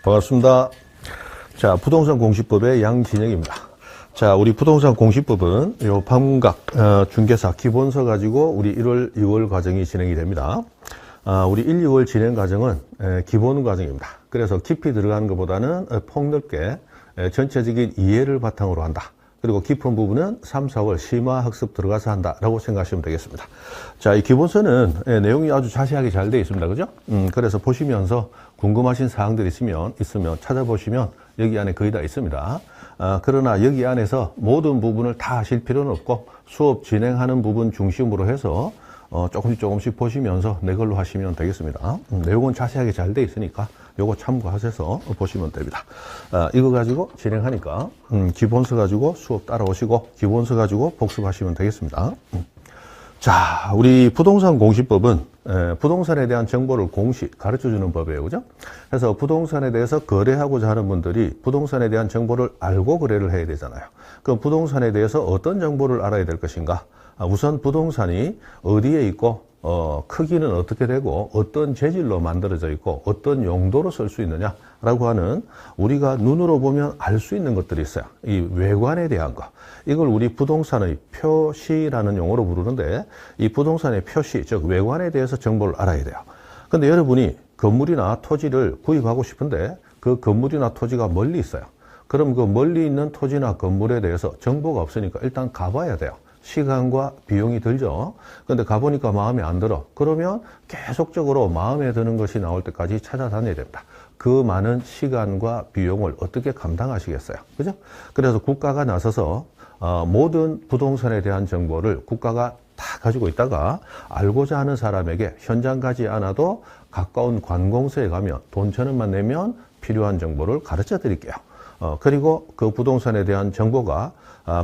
반갑습니다. 자, 부동산 공시법의 양진혁입니다. 자, 우리 부동산 공시법은 요 방문각 중개사 기본서 가지고 우리 1월, 2월 과정이 진행이 됩니다. 우리 1, 2월 진행 과정은 기본 과정입니다. 그래서 깊이 들어가는 것보다는 폭넓게 전체적인 이해를 바탕으로 한다. 그리고 깊은 부분은 3, 4월 심화 학습 들어가서 한다라고 생각하시면 되겠습니다. 자, 이 기본서는 내용이 아주 자세하게 잘 되어 있습니다. 그죠? 그래서 보시면서 궁금하신 사항들이 있으면 찾아보시면 여기 안에 거의 다 있습니다. 그러나 여기 안에서 모든 부분을 다 하실 필요는 없고 수업 진행하는 부분 중심으로 해서 조금씩 보시면서 내 걸로 하시면 되겠습니다. 내용은 자세하게 잘 되어 있으니까 요거 참고하셔서 보시면 됩니다. 이거 가지고 진행하니까 기본서 가지고 수업 따라오시고 기본서 가지고 복습하시면 되겠습니다. 자, 우리 부동산 공시법은 부동산에 대한 정보를 공시 가르쳐주는 법이에요. 그죠? 그래서 부동산에 대해서 거래하고자 하는 분들이 부동산에 대한 정보를 알고 거래를 해야 되잖아요. 그럼 부동산에 대해서 어떤 정보를 알아야 될 것인가? 우선 부동산이 어디에 있고 크기는 어떻게 되고 어떤 재질로 만들어져 있고 어떤 용도로 쓸 수 있느냐라고 하는 우리가 눈으로 보면 알 수 있는 것들이 있어요. 이 외관에 대한 거. 이걸 우리 부동산의 표시라는 용어로 부르는데 이 부동산의 표시, 즉 외관에 대해서 정보를 알아야 돼요. 근데 여러분이 건물이나 토지를 구입하고 싶은데 그 건물이나 토지가 멀리 있어요. 그럼 그 멀리 있는 토지나 건물에 대해서 정보가 없으니까 일단 가봐야 돼요. 시간과 비용이 들죠. 근데 가보니까 마음에 안 들어. 그러면 계속적으로 마음에 드는 것이 나올 때까지 찾아다녀야 됩니다. 그 많은 시간과 비용을 어떻게 감당하시겠어요? 그죠? 그래서 국가가 나서서 모든 부동산에 대한 정보를 국가가 다 가지고 있다가 알고자 하는 사람에게 현장 가지 않아도 가까운 관공서에 가면 돈 1,000원만 내면 필요한 정보를 가르쳐 드릴게요. 그리고 그 부동산에 대한 정보가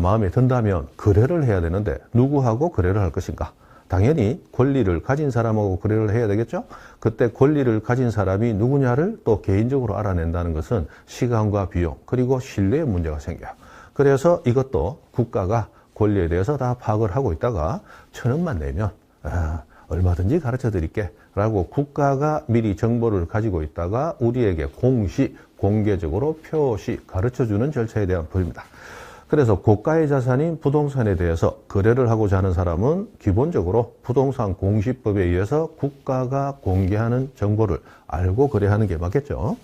마음에 든다면 거래를 해야 되는데 누구하고 거래를 할 것인가? 당연히 권리를 가진 사람하고 거래를 해야 되겠죠? 그때 권리를 가진 사람이 누구냐를 또 개인적으로 알아낸다는 것은 시간과 비용 그리고 신뢰의 문제가 생겨요. 그래서 이것도 국가가 권리에 대해서 다 파악을 하고 있다가 1,000원만 내면 얼마든지 가르쳐 드릴게 라고 국가가 미리 정보를 가지고 있다가 우리에게 공개적으로 표시 가르쳐주는 절차에 대한 법입니다. 그래서 고가의 자산인 부동산에 대해서 거래를 하고자 하는 사람은 기본적으로 부동산 공시법에 의해서 국가가 공개하는 정보를 알고 거래하는 게 맞겠죠.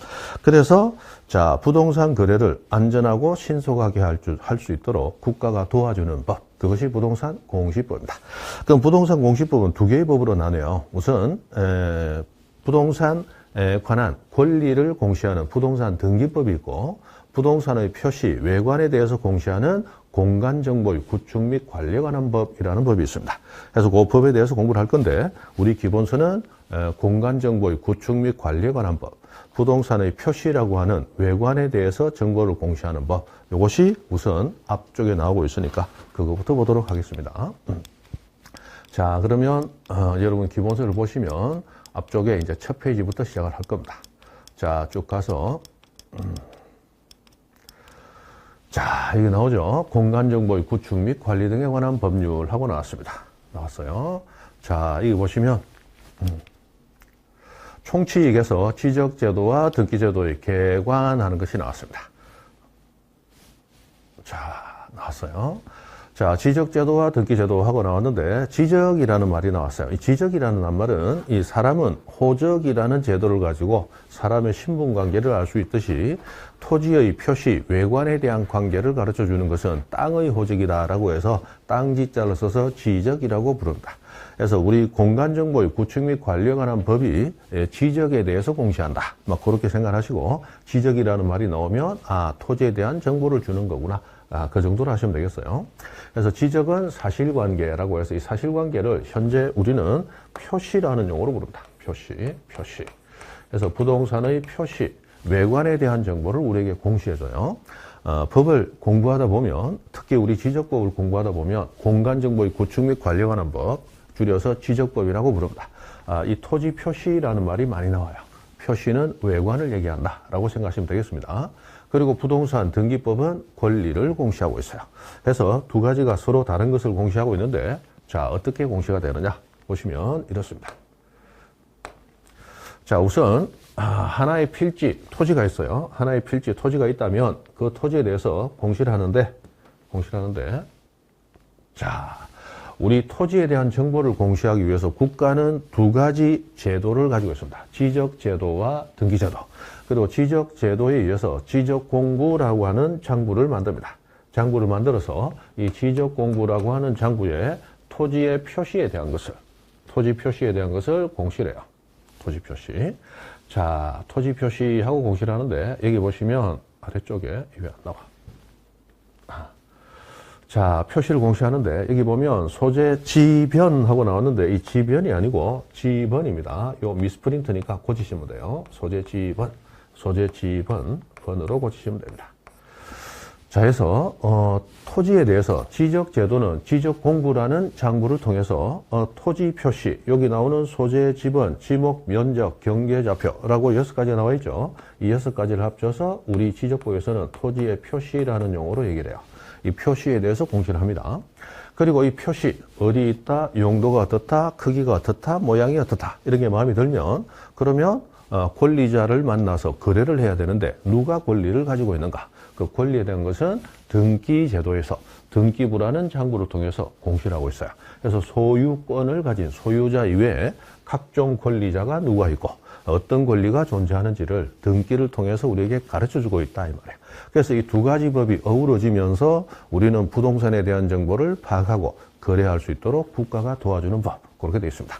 그래서 자, 부동산 거래를 안전하고 신속하게 할 수 있도록 국가가 도와주는 법, 그것이 부동산 공시법입니다. 그럼 부동산 공시법은 두 개의 법으로 나뉘어요. 우선 부동산에 관한 권리를 공시하는 부동산 등기법이 있고 부동산의 표시, 외관에 대해서 공시하는 공간정보의 구축 및 관리에 관한 법이라는 법이 있습니다. 그래서 그 법에 대해서 공부를 할 건데 우리 기본서는 공간정보의 구축 및 관리에 관한 법, 부동산의 표시라고 하는 외관에 대해서 정보를 공시하는 법, 이것이 우선 앞쪽에 나오고 있으니까 그거부터 보도록 하겠습니다. 자, 그러면 여러분 기본서를 보시면 앞쪽에 이제 첫 페이지부터 시작을 할 겁니다. 자, 쭉 가서 자, 여기 나오죠. 공간정보의 구축 및 관리 등에 관한 법률하고 나왔어요. 자, 여기 보시면 총칙에서 지적제도와 등기제도의 개관하는 것이 나왔습니다. 자, 나왔어요. 자, 지적제도와 등기제도하고 나왔는데 지적이라는 말이 나왔어요. 이 지적이라는 말은 이 사람은 호적이라는 제도를 가지고 사람의 신분관계를 알 수 있듯이 토지의 표시, 외관에 대한 관계를 가르쳐 주는 것은 땅의 호적이다라고 해서 땅지자를 써서 지적이라고 부릅니다. 그래서 우리 공간정보의 구축 및 관리에 관한 법이 지적에 대해서 공시한다. 막 그렇게 생각하시고 지적이라는 말이 나오면 토지에 대한 정보를 주는 거구나. 그 정도로 하시면 되겠어요. 그래서 지적은 사실관계라고 해서 이 사실관계를 현재 우리는 표시라는 용어로 부릅니다. 표시. 그래서 부동산의 표시, 외관에 대한 정보를 우리에게 공시해줘요. 법을 공부하다 보면, 특히 우리 지적법을 공부하다 보면 공간정보의 구축 및 관리에 관한 법, 줄여서 지적법이라고 부릅니다. 이 토지 표시라는 말이 많이 나와요. 표시는 외관을 얘기한다라고 생각하시면 되겠습니다. 그리고 부동산 등기법은 권리를 공시하고 있어요. 그래서 두 가지가 서로 다른 것을 공시하고 있는데 자, 어떻게 공시가 되느냐 보시면 이렇습니다. 자, 우선 하나의 필지, 토지가 있어요. 하나의 필지, 토지가 있다면 그 토지에 대해서 공시를 하는데, 자, 우리 토지에 대한 정보를 공시하기 위해서 국가는 두 가지 제도를 가지고 있습니다. 지적제도와 등기제도. 그리고 지적제도에 의해서 지적공부라고 하는 장부를 만듭니다. 장부를 만들어서 이 지적공부라고 하는 장부에 토지의 표시에 대한 것을, 토지 표시에 대한 것을 공시를 해요. 토지 표시. 자, 토지 표시하고 공시를 하는데, 여기 보시면 아래쪽에 왜 안 나와? 자, 표시를 공시하는데, 여기 보면 소재 지변하고 나왔는데, 이 지변이 아니고 지번입니다. 요 미스프린트니까 고치시면 돼요. 소재 지번, 번으로 고치시면 됩니다. 자, 해서 토지에 대해서 지적제도는 지적공부라는 장부를 통해서 토지 표시, 여기 나오는 소재 지번, 지목, 면적, 경계좌표라고 6가지가 나와 있죠. 이 6가지를 합쳐서 우리 지적법에서는 토지의 표시라는 용어로 얘기를 해요. 이 표시에 대해서 공시를 합니다. 그리고 이 표시, 어디 있다, 용도가 어떻다, 크기가 어떻다, 모양이 어떻다, 이런 게 마음에 들면, 그러면 권리자를 만나서 거래를 해야 되는데, 누가 권리를 가지고 있는가? 그 권리에 대한 것은 등기제도에서 등기부라는 장부를 통해서 공시를 하고 있어요. 그래서 소유권을 가진 소유자 이외에 각종 권리자가 누가 있고 어떤 권리가 존재하는지를 등기를 통해서 우리에게 가르쳐주고 있다 이 말이에요. 그래서 이 두 가지 법이 어우러지면서 우리는 부동산에 대한 정보를 파악하고 거래할 수 있도록 국가가 도와주는 법, 그렇게 되어 있습니다.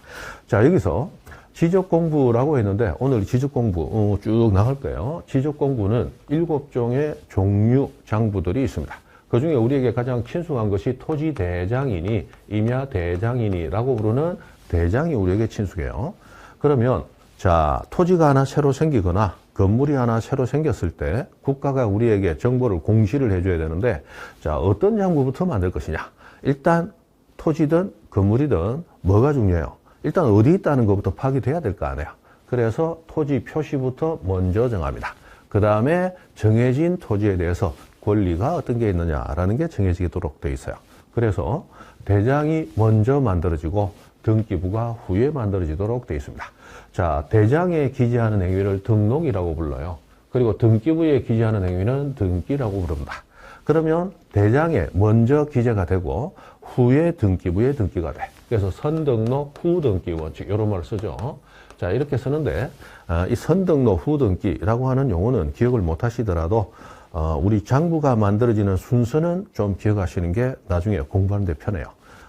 자, 여기서 지적공부라고 했는데 오늘 지적공부 쭉 나갈 거예요. 지적공부는 7종의 종류 장부들이 있습니다. 그 중에 우리에게 가장 친숙한 것이 토지대장이니 임야대장이니라고 부르는 대장이 우리에게 친숙해요. 그러면 자, 토지가 하나 새로 생기거나 건물이 하나 새로 생겼을 때 국가가 우리에게 정보를 공시를 해줘야 되는데, 자, 어떤 장부부터 만들 것이냐. 일단 토지든 건물이든 뭐가 중요해요? 일단 어디 있다는 것부터 파악이 돼야 될 거 아니에요. 그래서 토지 표시부터 먼저 정합니다. 그 다음에 정해진 토지에 대해서 권리가 어떤 게 있느냐라는 게 정해지도록 되어 있어요. 그래서 대장이 먼저 만들어지고 등기부가 후에 만들어지도록 되어 있습니다. 자, 대장에 기재하는 행위를 등록이라고 불러요. 그리고 등기부에 기재하는 행위는 등기라고 부릅니다. 그러면 대장에 먼저 기재가 되고 후에 등기부에 등기가 돼. 그래서 선등록 후등기 원칙, 이런 말을 쓰죠. 자, 이렇게 쓰는데 이 선등록 후등기라고 하는 용어는 기억을 못 하시더라도 우리 장부가 만들어지는 순서는 좀 기억하시는 게 나중에 공부하는 데 편해요.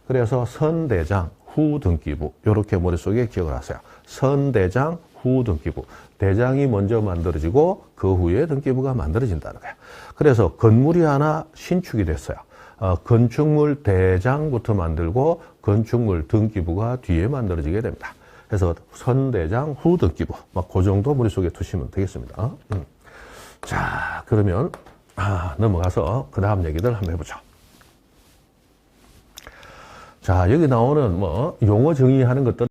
그래서 선대장, 후등기부, 이렇게 머릿속에 기억을 하세요. 선대장, 후등기부. 대장이 먼저 만들어지고 그 후에 등기부가 만들어진다는 거예요. 그래서 건물이 하나 신축이 됐어요. 건축물 대장부터 만들고 건축물 등기부가 뒤에 만들어지게 됩니다. 그래서 선대장, 후등기부. 막 그 정도 머릿속에 두시면 되겠습니다. 자, 그러면 넘어가서 그 다음 얘기들 한번 해보죠. 자, 여기 나오는 용어 정의하는 것들